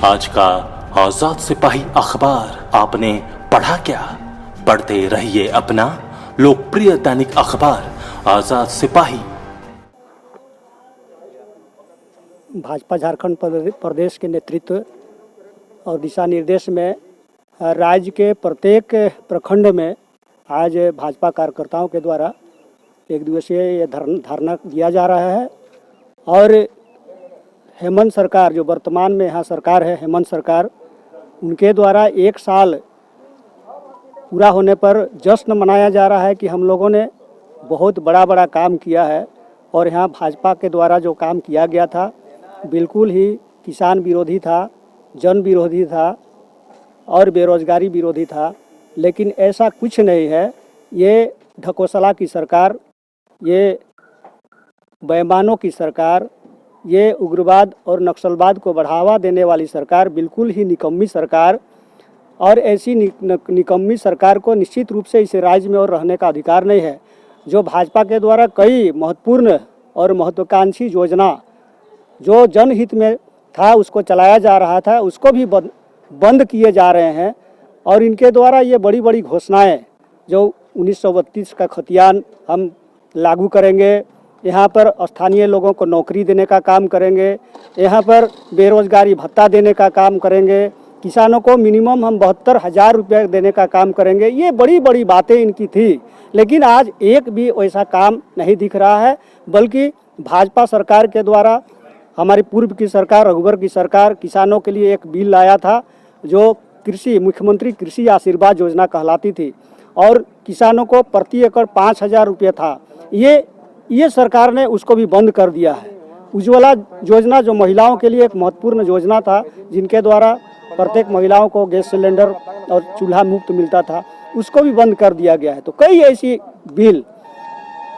आज का आजाद सिपाही अखबार आपने पढ़ा क्या? पढ़ते रहिए अपना लोकप्रिय दैनिक अखबार आजाद सिपाही। भाजपा झारखंड प्रदेश के नेतृत्व और दिशा निर्देश में राज्य के प्रत्येक प्रखंड में आज भाजपा कार्यकर्ताओं के द्वारा एक दिवसीय ये धरना दिया जा रहा है। और हेमंत सरकार, जो वर्तमान में यहाँ सरकार है, हेमंत सरकार, उनके द्वारा एक साल पूरा होने पर जश्न मनाया जा रहा है कि हम लोगों ने बहुत बड़ा काम किया है। और यहाँ भाजपा के द्वारा जो काम किया गया था बिल्कुल ही किसान विरोधी था, जन विरोधी था और बेरोजगारी विरोधी था। लेकिन ऐसा कुछ नहीं है। ये ढकोसला की सरकार, ये बेईमानों की सरकार, ये उग्रवाद और नक्सलवाद को बढ़ावा देने वाली सरकार, बिल्कुल ही निकम्मी सरकार। और ऐसी निकम्मी सरकार को निश्चित रूप से इस राज्य में और रहने का अधिकार नहीं है। जो भाजपा के द्वारा कई महत्वपूर्ण और महत्वाकांक्षी योजना जो जनहित में था उसको चलाया जा रहा था, उसको भी बंद किए जा रहे हैं। और इनके द्वारा ये बड़ी घोषणाएं, जो 1932 का खतियान हम लागू करेंगे, यहाँ पर स्थानीय लोगों को नौकरी देने का काम करेंगे, यहाँ पर बेरोजगारी भत्ता देने का काम करेंगे, किसानों को मिनिमम हम 72,000 रुपये देने का काम करेंगे, ये बड़ी बातें इनकी थी। लेकिन आज एक भी वैसा काम नहीं दिख रहा है। बल्कि भाजपा सरकार के द्वारा, हमारी पूर्व की सरकार, रघुवर की सरकार, किसानों के लिए एक बिल लाया था जो मुख्यमंत्री कृषि आशीर्वाद योजना कहलाती थी, और किसानों को प्रति एकड़ 5,000 रुपये था। ये सरकार ने उसको भी बंद कर दिया है। उज्ज्वला योजना, जो महिलाओं के लिए एक महत्वपूर्ण योजना था, जिनके द्वारा प्रत्येक महिलाओं को गैस सिलेंडर और चूल्हा मुफ्त मिलता था, उसको भी बंद कर दिया गया है। तो कई ऐसी बिल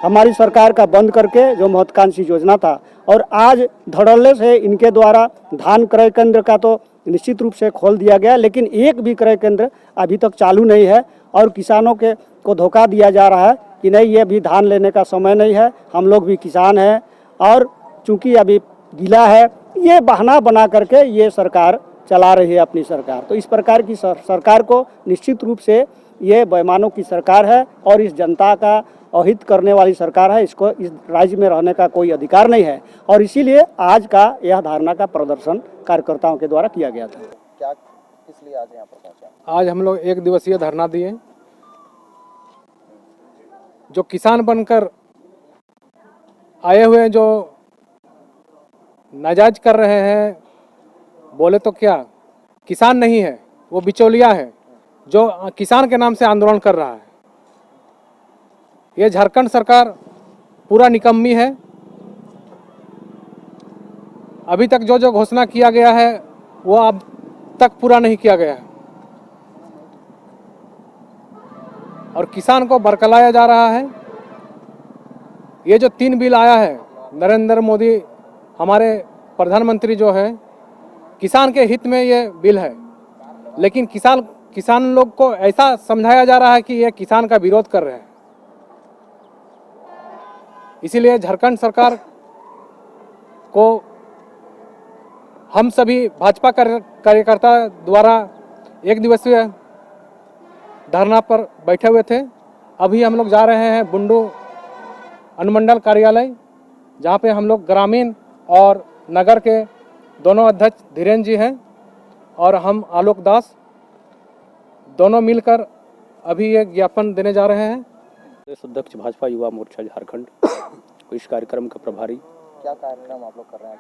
हमारी सरकार का बंद करके, जो महत्वाकांक्षी योजना था, और आज धड़ल्ले से इनके द्वारा धान क्रय केंद्र का तो निश्चित रूप से खोल दिया गया, लेकिन एक भी क्रय केंद्र अभी तक चालू नहीं है। और किसानों को धोखा दिया जा रहा है कि नहीं, ये भी धान लेने का समय नहीं है, हम लोग भी किसान हैं और चूंकि अभी गीला है, ये बहाना बना करके ये सरकार चला रही है अपनी सरकार। तो इस प्रकार की सरकार को निश्चित रूप से ये बेईमानों की सरकार है और इस जनता का अहित करने वाली सरकार है। इसको इस राज्य में रहने का कोई अधिकार नहीं है। और इसीलिए आज का यह धरना का प्रदर्शन कार्यकर्ताओं के द्वारा किया गया था। क्या किस लिए आज यहाँ पर पहुँचे? आज हम लोग एक दिवसीय धरना दिए। जो किसान बनकर आए हुए जो नाजायज कर रहे हैं, बोले तो क्या, किसान नहीं है, वो बिचौलिया है जो किसान के नाम से आंदोलन कर रहा है। ये झारखंड सरकार पूरा निकम्मी है। अभी तक जो घोषणा किया गया है वो अब तक पूरा नहीं किया गया है और किसान को बरकलाया जा रहा है। ये जो 3 बिल आया है, नरेंद्र मोदी हमारे प्रधानमंत्री जो है, किसान के हित में ये बिल है, लेकिन किसान लोग को ऐसा समझाया जा रहा है कि ये किसान का विरोध कर रहे हैं। इसीलिए झारखंड सरकार को हम सभी भाजपा कार्यकर्ता द्वारा एक दिवसीय धरना पर बैठे हुए थे। अभी हम लोग जा रहे हैं बुंडू अनुमंडल कार्यालय, जहाँ पे हम लोग ग्रामीण और नगर के दोनों अध्यक्ष धीरेन्द्र जी हैं और हम आलोक दास दोनों मिलकर अभी ये ज्ञापन देने जा रहे हैं। अध्यक्ष भाजपा युवा मोर्चा झारखंड इस कार्यक्रम का प्रभारी। क्या कार्यक्रम आप लोग कर रहे हैं?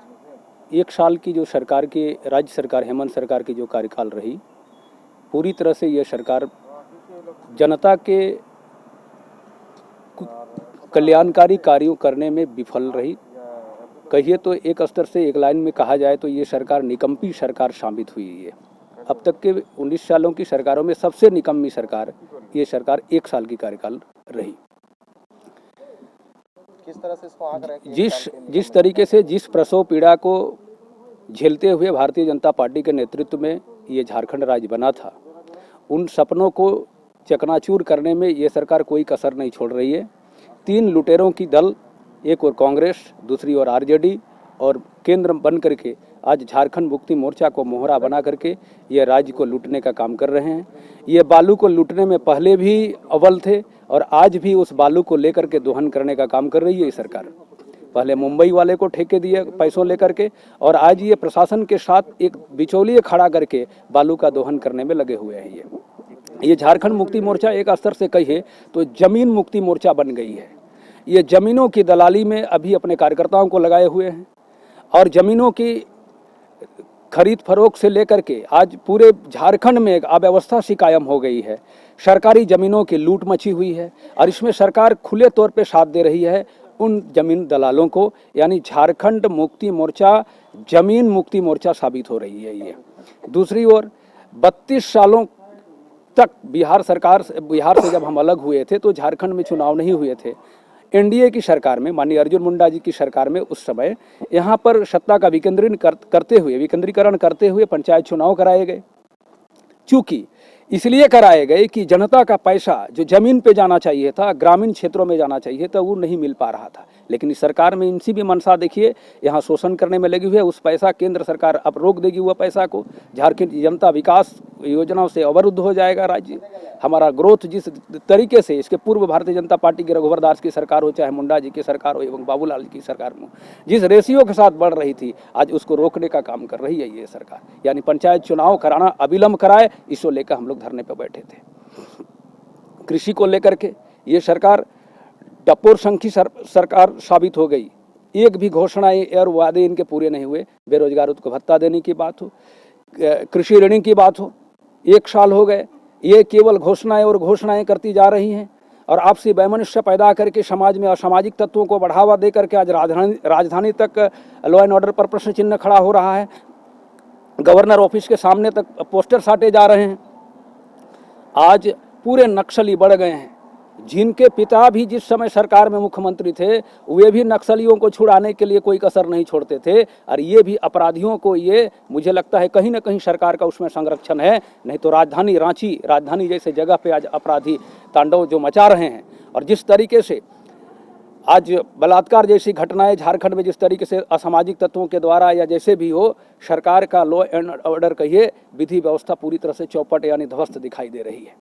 एक साल की जो सरकार की, राज्य सरकार हेमंत सरकार की जो कार्यकाल रही, पूरी तरह से ये सरकार जनता के कल्याणकारी कार्यों करने में विफल रही। कहिए तो एक स्तर से, एक लाइन में कहा जाए तो ये सरकार निकम्मी सरकार साबित हुई है। अब तक के 19 सालों की सरकारों में सबसे निकम्मी सरकार ये सरकार 1 साल की कार्यकाल रही। किस तरह से इसको आंक रहे हैं? जिस तरीके से, जिस प्रसव पीड़ा को झेलते हुए भारतीय जनता पार्टी के नेतृत्व में ये झारखंड राज्य बना था, उन सपनों को चकनाचूर करने में ये सरकार कोई कसर नहीं छोड़ रही है। 3 लुटेरों की दल, एक और कांग्रेस, दूसरी ओर आरजेडी, और केंद्र बन करके आज झारखंड मुक्ति मोर्चा को मोहरा बना करके ये राज्य को लूटने का काम कर रहे हैं। ये बालू को लूटने में पहले भी अव्वल थे और आज भी उस बालू को लेकर के दोहन करने का काम कर रही है ये सरकार। पहले मुंबई वाले को ठेके दिए पैसों लेकर के और आज ये प्रशासन के साथ एक बिचौलिए खड़ा करके बालू का दोहन करने में लगे हुए हैं। ये झारखंड मुक्ति मोर्चा एक स्तर से कहिए तो जमीन मुक्ति मोर्चा बन गई है। ये जमीनों की दलाली में अभी अपने कार्यकर्ताओं को लगाए हुए हैं और जमीनों की खरीद फरोख्त से लेकर के आज पूरे झारखंड में एक अव्यवस्था सी कायम हो गई है। सरकारी जमीनों की लूट मची हुई है और इसमें सरकार खुले तौर पे साथ दे रही है उन जमीन दलालों को, यानी झारखंड मुक्ति मोर्चा जमीन मुक्ति मोर्चा साबित हो रही है ये। दूसरी ओर 32 सालों तक बिहार से जब हम अलग हुए थे तो झारखंड में चुनाव नहीं हुए थे। एनडीए की सरकार में, माननीय अर्जुन मुंडा जी की सरकार में उस समय यहाँ पर सत्ता का विकेंद्रीकरण करते हुए पंचायत चुनाव कराए गए। चूंकि इसलिए कराए गए कि जनता का पैसा जो जमीन पे जाना चाहिए था, ग्रामीण क्षेत्रों में जाना चाहिए था, वो नहीं मिल पा रहा था। लेकिन इस सरकार में इनसी भी मनसा देखिए, यहाँ शोषण करने में लगी हुई है। उस पैसा केंद्र सरकार अब रोक देगी, हुआ पैसा को। झारखंड जनता विकास योजनाओं से अवरुद्ध हो जाएगा राज्य। हमारा ग्रोथ जिस तरीके से इसके पूर्व भारतीय जनता पार्टी के रघुवर दास की सरकार हो, चाहे मुंडा जी की सरकार हो एवं बाबूलाल जी की सरकार में जिस रेशियो के साथ बढ़ रही थी, आज उसको रोकने का काम कर रही है ये सरकार। यानी पंचायत चुनाव कराना अविलंब कराए, इसको लेकर हम लोग धरने पर बैठे थे। कृषि को लेकर के ये सरकार टपोर संखी सरकार साबित हो गई। एक भी घोषणाएं और वादे इनके पूरे नहीं हुए। बेरोजगारों को भत्ता देने की बात हो, कृषि ऋण की बात हो, 1 साल हो गए, ये केवल घोषणाएं और घोषणाएं करती जा रही हैं और आपसी वैमनस्य पैदा करके समाज में असामाजिक तत्वों को बढ़ावा दे करके आज राजधानी तक लॉ एंड ऑर्डर पर प्रश्न चिन्ह खड़ा हो रहा है। गवर्नर ऑफिस के सामने तक पोस्टर साटे जा रहे हैं। आज पूरे नक्सली बढ़ गए हैं। जिनके पिता भी जिस समय सरकार में मुख्यमंत्री थे, वे भी नक्सलियों को छुड़ाने के लिए कोई कसर नहीं छोड़ते थे और ये भी अपराधियों को, ये मुझे लगता है कहीं ना कहीं सरकार का उसमें संरक्षण है। नहीं तो राजधानी रांची, राजधानी जैसे जगह पे आज अपराधी तांडव जो मचा रहे हैं और जिस तरीके से आज बलात्कार जैसी घटनाएं झारखंड में जिस तरीके से असामाजिक तत्वों के द्वारा या जैसे भी हो, सरकार का लॉ एंड ऑर्डर कहिए, विधि व्यवस्था पूरी तरह से चौपट यानी ध्वस्त दिखाई दे रही है।